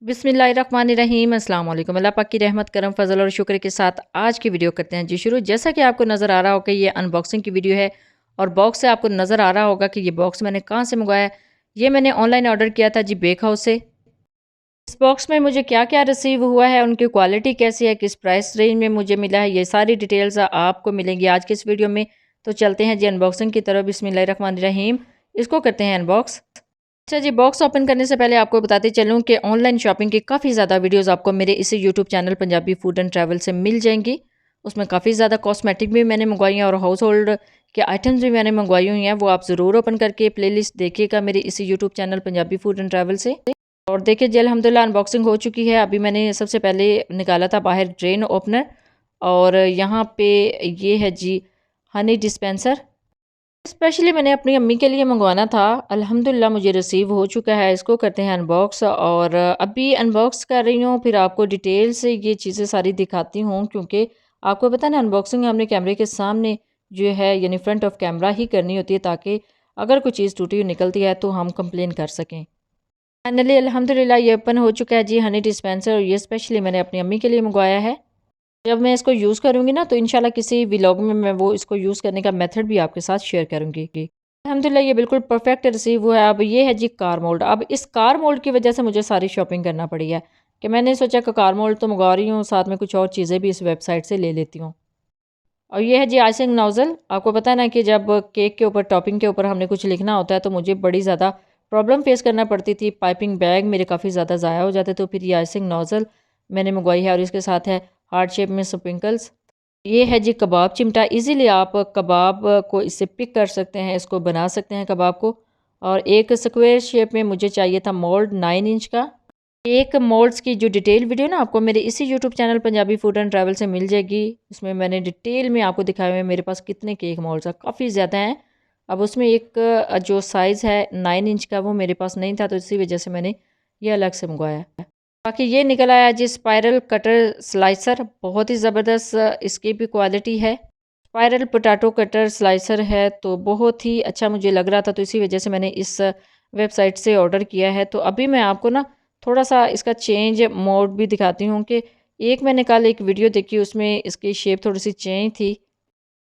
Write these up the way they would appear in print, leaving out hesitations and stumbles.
बिस्मिल्लाहिर्रहमानिर्रहीम अस्सलाम वालेकुम। अल्लाह पाक की रहमत करम फजल और शुक्र के साथ आज की वीडियो करते हैं जी शुरू। जैसा कि आपको नज़र आ रहा होगा ये अनबॉक्सिंग की वीडियो है और बॉक्स से आपको नज़र आ रहा होगा कि ये बॉक्स मैंने कहाँ से मंगवाया है। ये मैंने ऑनलाइन ऑर्डर किया था जी बेक हाउस से। इस बॉक्स में मुझे क्या क्या रिसीव हुआ है, उनकी क्वालिटी कैसी है, किस प्राइस रेंज में मुझे मिला है, ये सारी डिटेल्स आपको मिलेंगी आज के इस वीडियो में। तो चलते हैं जी अनबॉक्सिंग की तरफ। बिस्मिल्लाहिर्रहमानिर्रहीम। इसको करते हैं अनबॉक्स। अच्छा जी, बॉक्स ओपन करने से पहले आपको बताते चलूँ कि ऑनलाइन शॉपिंग की काफ़ी ज़्यादा वीडियोस आपको मेरे इसी YouTube channel Punjabi food and travel से मिल जाएंगी। उसमें काफ़ी ज़्यादा कॉस्मेटिक भी मैंने मंगवाई हैं और हाउस होल्ड के आइटम्स भी मैंने मंगवाई हुई हैं। वो आप ज़रूर ओपन करके प्लेलिस्ट देखिएगा मेरे इसी YouTube channel Punjabi food and travel से। और देखिए जी अल्हम्दुलिल्लाह अनबॉक्सिंग हो चुकी है। अभी मैंने सबसे पहले निकाला था बाहर ड्रेन ओपनर और यहाँ पे ये है जी हनी डिस्पेंसर। स्पेशली मैंने अपनी अम्मी के लिए मंगवाना था। अल्हम्दुलिल्लाह मुझे रिसीव हो चुका है। इसको करते हैं अनबॉक्स और अभी अनबॉक्स कर रही हूँ, फिर आपको डिटेल से ये चीज़ें सारी दिखाती हूँ क्योंकि आपको पता है ना अनबॉक्सिंग हमने कैमरे के सामने जो है यानी फ्रंट ऑफ कैमरा ही करनी होती है ताकि अगर कोई चीज़ टूटी हुई निकलती है तो हम कंप्लेन कर सकें। फाइनली अल्हम्दुलिल्लाह ये ओपन हो चुका है जी हनी डिस्पेंसर और ये स्पेशली मैंने अपनी अम्मी के लिए मंगवाया है। जब मैं इसको यूज़ करूँगी ना तो इंशाल्लाह किसी व्लॉग में मैं वो इसको यूज़ करने का मेथड भी आपके साथ शेयर करूँगी। अल्हम्दुलिल्लाह ये बिल्कुल परफेक्ट रिसीव हुआ है। अब ये है जी कार मोल्ड। अब इस कार मोल्ड की वजह से मुझे सारी शॉपिंग करना पड़ी है कि मैंने सोचा कि कार मोल्ड तो मंगवा रही हूँ, साथ में कुछ और चीज़ें भी इस वेबसाइट से ले लेती हूँ। और ये है जी आइसिंग नोज़ल। आपको पता है ना कि जब केक के ऊपर टॉपिंग के ऊपर हमने कुछ लिखना होता है तो मुझे बड़ी ज़्यादा प्रॉब्लम फेस करना पड़ती थी। पाइपिंग बैग मेरे काफ़ी ज़्यादा ज़ाया हो जाते, तो फिर ये आइसिंग नोज़ल मैंने मंगवाई है और इसके साथ है हार्ट शेप में स्प्रिंकल्स। ये है जी कबाब चिमटा। इजीली आप कबाब को इससे पिक कर सकते हैं, इसको बना सकते हैं कबाब को। और एक स्क्वायर शेप में मुझे चाहिए था मोल्ड 9 इंच का। केक मोल्ड्स की जो डिटेल वीडियो ना आपको मेरे इसी YouTube channel Punjabi food and travel से मिल जाएगी। उसमें मैंने डिटेल में आपको दिखाए हुए हैं मेरे पास कितने केक मोल्ड्स हैं, काफ़ी ज़्यादा हैं। अब उसमें एक जो साइज़ है 9 इंच का वो मेरे पास नहीं था, तो इसी वजह से मैंने ये अलग से मंगवाया है। बाकी ये निकल आया जी स्पाइरल कटर स्लाइसर। बहुत ही ज़बरदस्त इसकी भी क्वालिटी है। स्पाइरल पोटैटो कटर स्लाइसर है तो बहुत ही अच्छा मुझे लग रहा था, तो इसी वजह से मैंने इस वेबसाइट से ऑर्डर किया है। तो अभी मैं आपको ना थोड़ा सा इसका चेंज मोड भी दिखाती हूँ कि एक मैंने कल एक वीडियो देखी, उसमें इसकी शेप थोड़ी सी चेंज थी।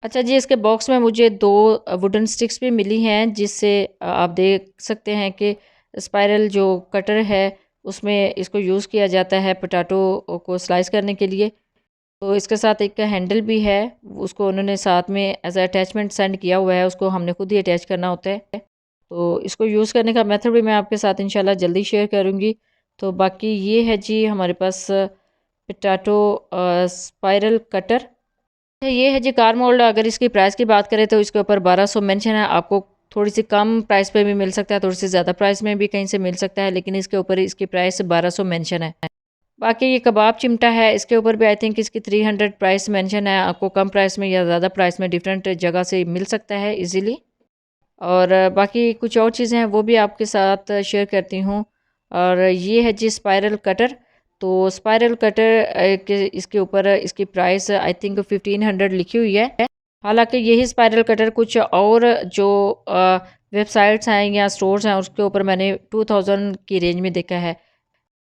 अच्छा जी, इसके बॉक्स में मुझे 2 वुडन स्टिक्स भी मिली हैं जिससे आप देख सकते हैं कि स्पाइरल जो कटर है उसमें इसको यूज़ किया जाता है पोटैटो को स्लाइस करने के लिए। तो इसके साथ एक हैंडल भी है, उसको उन्होंने साथ में एज अटैचमेंट सेंड किया हुआ है, उसको हमने खुद ही अटैच करना होता है। तो इसको यूज़ करने का मेथड भी मैं आपके साथ इंशाल्लाह जल्दी शेयर करूँगी। तो बाकी ये है जी हमारे पास पोटैटो स्पाइरल कटर। ये है जी कार मोल्ड। अगर इसकी प्राइस की बात करें तो इसके ऊपर 1200 मेंशन है। आपको थोड़ी सी कम प्राइस पे भी मिल सकता है, थोड़ी सी ज़्यादा प्राइस में भी कहीं से मिल सकता है, लेकिन इसके ऊपर इसकी प्राइस 1200 मेंशन है। बाकी ये कबाब चिमटा है, इसके ऊपर भी आई थिंक इसकी 300 प्राइस मेंशन है। आपको कम प्राइस में या ज़्यादा प्राइस में डिफरेंट जगह से मिल सकता है इजीली। और बाकी कुछ और चीज़ें हैं वो भी आपके साथ शेयर करती हूँ। और ये है जी स्पाइरल कटर। तो स्पाइरल कटर के इसके ऊपर इसकी प्राइस आई थिंक 1500 लिखी हुई है। हालांकि यही स्पाइरल कटर कुछ और जो वेबसाइट्स हैं या स्टोर्स हैं उसके ऊपर मैंने 2000 की रेंज में देखा है।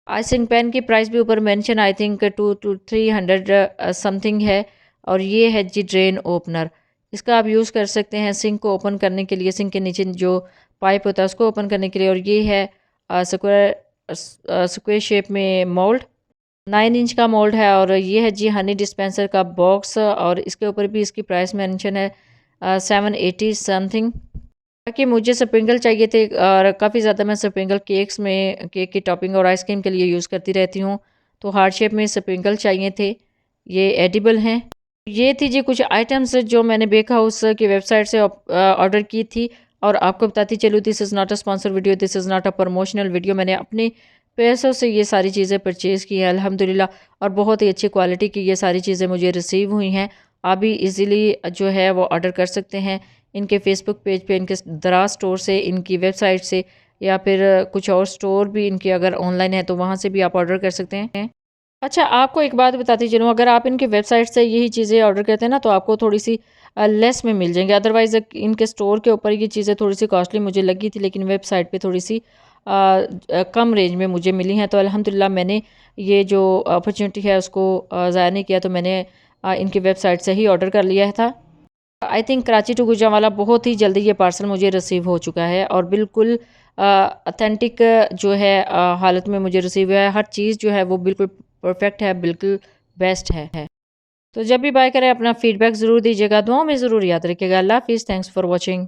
आइसिंग पेन की प्राइस भी ऊपर mention I think 200 to 300 something है। और ये है जी ड्रेन ओपनर। इसका आप यूज़ कर सकते हैं सिंक को ओपन करने के लिए, सिंक के नीचे जो पाइप होता है उसको ओपन करने के लिए। और ये है स्क्वायर शेप में मोल्ड, 9 इंच का मोल्ड है। और ये है जी हनी डिस्पेंसर का बॉक्स और इसके ऊपर भी इसकी प्राइस मेंशन है 780 समथिंग। ताकि मुझे स्प्रिंकल चाहिए थे और काफ़ी ज़्यादा मैं स्प्रिंकल केक्स में केक की टॉपिंग और आइसक्रीम के लिए यूज़ करती रहती हूँ, तो हार्ट शेप में स्प्रिंकल चाहिए थे। ये एडिबल हैं। ये थी जी कुछ आइटम्स जो मैंने बेक हाउस की वेबसाइट से ऑर्डर की थी। और आपको बताती चलूँ, this is not a sponsor video, this is not a promotional video. मैंने अपने पैसों से ये सारी चीज़ें परचेज़ की हैं अल्हम्दुलिल्लाह, और बहुत ही अच्छी क्वालिटी की ये सारी चीज़ें मुझे रिसीव हुई हैं। आप भी ईज़िली जो है वो ऑर्डर कर सकते हैं इनके फेसबुक पेज पे, इनके दराज स्टोर से, इनकी वेबसाइट से, या फिर कुछ और स्टोर भी इनके अगर ऑनलाइन है तो वहाँ से भी आप ऑर्डर कर सकते हैं। अच्छा, आपको एक बात बताती चलूँ, अगर आप इनके वेबसाइट से यही चीज़ें ऑर्डर करते हैं ना तो आपको थोड़ी सी लेस में मिल जाएंगे। अदरवाइज़ इनके स्टोर के ऊपर ये चीज़ें थोड़ी सी कॉस्टली मुझे लगी थी, लेकिन वेबसाइट पे थोड़ी सी कम रेंज में मुझे मिली हैं। तो अल्हम्दुलिल्लाह मैंने ये जो अपॉर्चुनिटी है उसको ज़ाया नहीं किया, तो मैंने इनकी वेबसाइट से ही ऑर्डर कर लिया था। I think Karachi to Gujranwala बहुत ही जल्दी ये पार्सल मुझे रिसीव हो चुका है और बिल्कुल ऑथेंटिक जो है हालत में मुझे रिसीव हुआ है। हर चीज़ जो है वो बिल्कुल परफेक्ट है, बिल्कुल बेस्ट है। तो जब भी बाय करें अपना फीडबैक ज़रूर दीजिएगा, दुआओं में ज़रूर याद रखिएगा। अल्लाह हाफ़िज़, थैंक्स फॉर वॉचिंग।